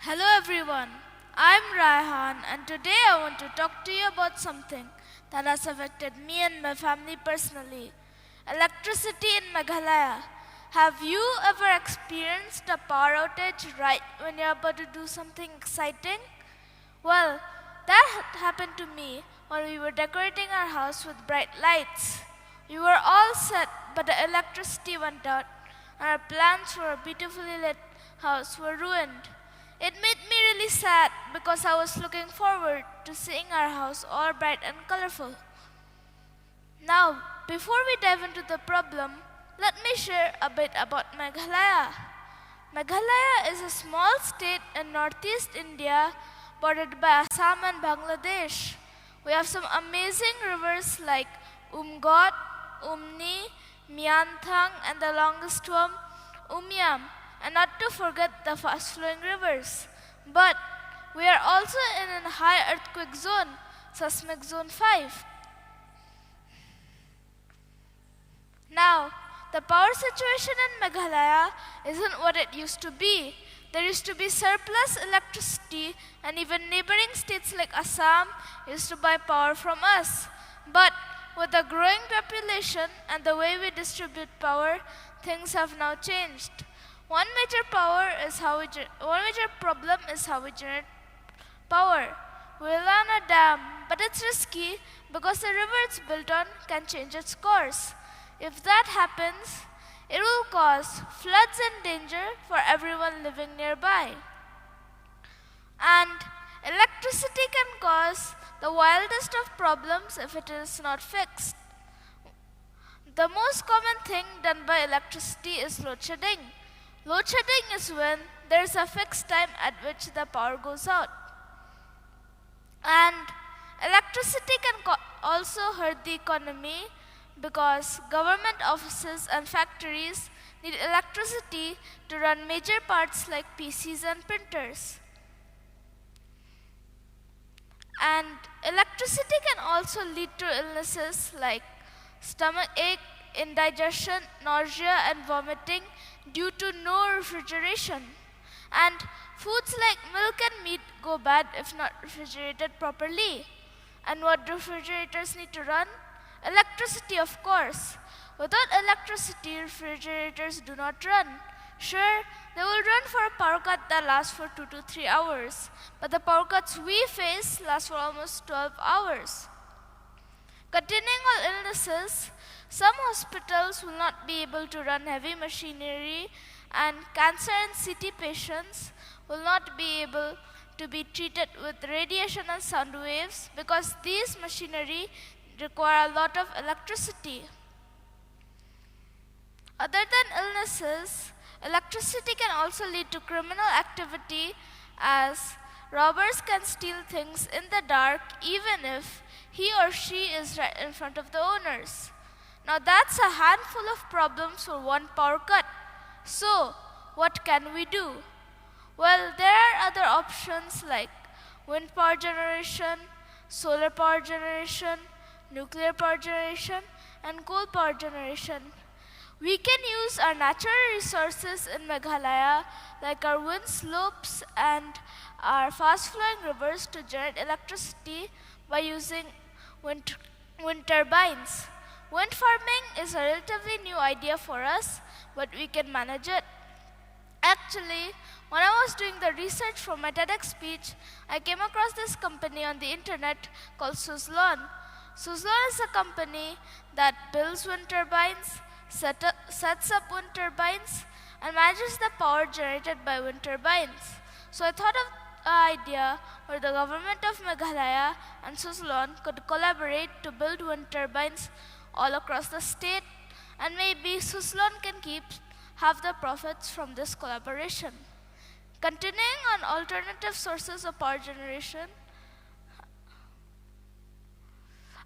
Hello everyone, I'm Raihan and today I want to talk to you about something that has affected me and my family personally. Electricity in Meghalaya. Have you ever experienced a power outage right when you're about to do something exciting? Well, that happened to me when we were decorating our house with bright lights. We were all set, but the electricity went out and our plans for a beautifully lit house were ruined. It made me really sad because I was looking forward to seeing our house all bright and colorful. Now, before we dive into the problem, let me share a bit about Meghalaya. Meghalaya is a small state in northeast India bordered by Assam and Bangladesh. We have some amazing rivers like Umgot, Umni, Mianthang, and the longest one, Umyam, and not to forget the fast-flowing rivers. But we are also in a high earthquake zone, seismic zone 5. Now, the power situation in Meghalaya isn't what it used to be. There used to be surplus electricity, and even neighboring states like Assam used to buy power from us. But with the growing population and the way we distribute power, things have now changed. One major problem is how we generate power. We rely on a dam, but it's risky because the river it's built on can change its course. If that happens, it will cause floods and danger for everyone living nearby. And electricity can cause the wildest of problems if it is not fixed. The most common thing done by electricity is load shedding. Load shedding is when there is a fixed time at which the power goes out. And electricity can also hurt the economy because government offices and factories need electricity to run major parts like PCs and printers. And electricity can also lead to illnesses like stomach ache, indigestion, nausea, and vomiting due to no refrigeration. And foods like milk and meat go bad if not refrigerated properly. And what do refrigerators need to run? Electricity, of course. Without electricity, refrigerators do not run. Sure, they will run for a power cut that lasts for 2 to 3 hours, but the power cuts we face last for almost 12 hours. Continuing on illnesses, some hospitals will not be able to run heavy machinery, and cancer and CT patients will not be able to be treated with radiation and sound waves because these machinery require a lot of electricity. Other than illnesses, electricity can also lead to criminal activity as robbers can steal things in the dark even if he or she is right in front of the owners. Now that's a handful of problems for one power cut. So, what can we do? Well, there are other options like wind power generation, solar power generation, nuclear power generation, and coal power generation. We can use our natural resources in Meghalaya like our wind slopes and our fast-flowing rivers to generate electricity by using wind turbines. Wind farming is a relatively new idea for us, but we can manage it. Actually, when I was doing the research for my TEDx speech, I came across this company on the internet called Suzlon. Suzlon is a company that builds wind turbines, sets up wind turbines, and manages the power generated by wind turbines. So I thought of an idea where the government of Meghalaya and Suzlon could collaborate to build wind turbines all across the state, and maybe Suzlon can keep half the profits from this collaboration. Continuing on alternative sources of power generation,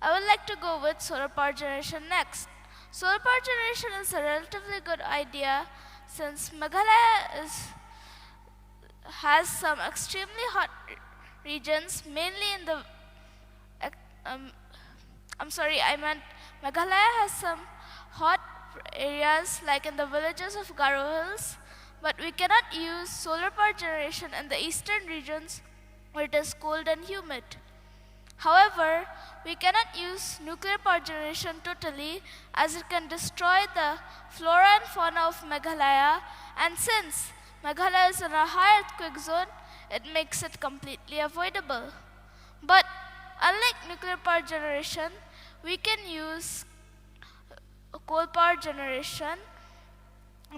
I would like to go with solar power generation next. Solar power generation is a relatively good idea since Meghalaya has some extremely hot regions, mainly in the Meghalaya has some hot areas like in the villages of Garo Hills, but we cannot use solar power generation in the eastern regions where it is cold and humid. However, we cannot use nuclear power generation totally, as it can destroy the flora and fauna of Meghalaya, and since Meghalaya is in a high earthquake zone, it makes it completely avoidable. But unlike nuclear power generation, we can use coal power generation.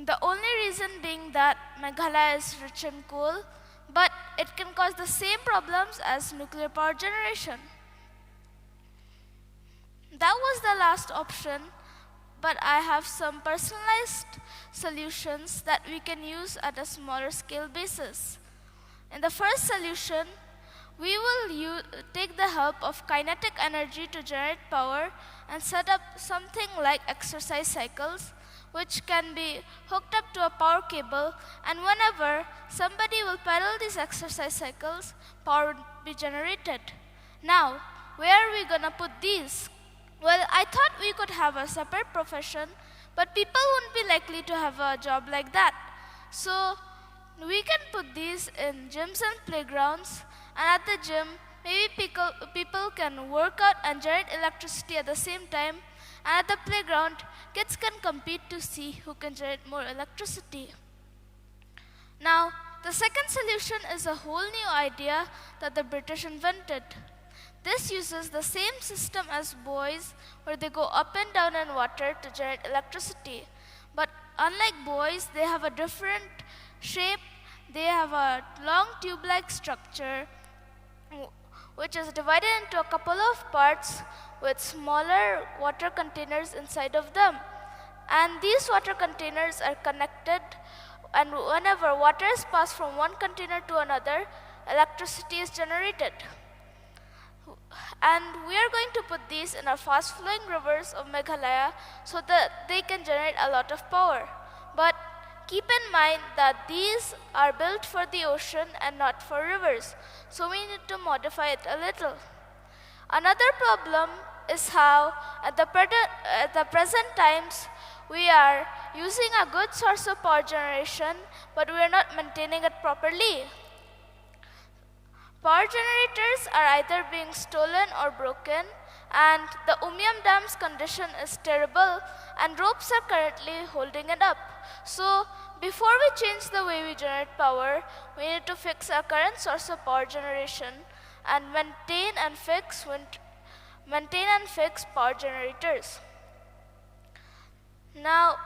The only reason being that Meghalaya is rich in coal, but it can cause the same problems as nuclear power generation. That was the last option, but I have some personalized solutions that we can use at a smaller scale basis. In the first solution, we will take the help of kinetic energy to generate power and set up something like exercise cycles, which can be hooked up to a power cable, and whenever somebody will pedal these exercise cycles, power will be generated. Now, where are we gonna put these? Well, I thought we could have a separate profession, but people wouldn't be likely to have a job like that. So, we can put these in gyms and playgrounds, and at the gym, maybe people can work out and generate electricity at the same time, and at the playground, kids can compete to see who can generate more electricity. Now, the second solution is a whole new idea that the British invented. This uses the same system as buoys, where they go up and down in water to generate electricity. But unlike buoys, they have a different shape. They have a long tube-like structure, which is divided into a couple of parts with smaller water containers inside of them. And these water containers are connected, and whenever water is passed from one container to another, electricity is generated. And we are going to put these in our fast-flowing rivers of Meghalaya so that they can generate a lot of power. But keep in mind that these are built for the ocean and not for rivers, so we need to modify it a little. Another problem is how at the present times we are using a good source of power generation, but we are not maintaining it properly. Power generators are either being stolen or broken, and the Umiam Dam's condition is terrible, and ropes are currently holding it up. So, before we change the way we generate power, we need to fix our current source of power generation and maintain and fix power generators. Now,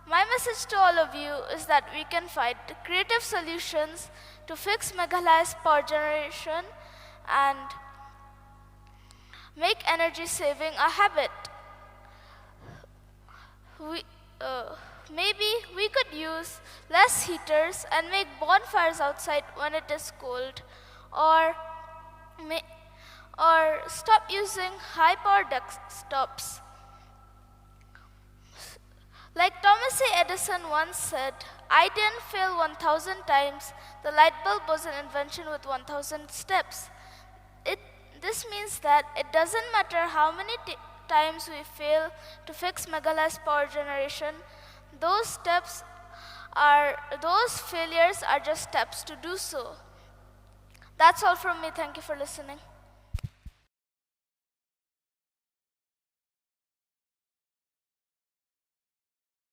my message to all of you is that we can find creative solutions to fix Meghalaya's power generation and make energy saving a habit. Maybe we could use less heaters and make bonfires outside when it is cold, or stop using high power desktops. Like Thomas A. Edison once said, "I didn't fail 1,000 times. The light bulb was an invention with 1,000 steps." This means that it doesn't matter how many times we fail to fix Meghalaya's power generation, those failures are just steps to do so. That's all from me. Thank you for listening.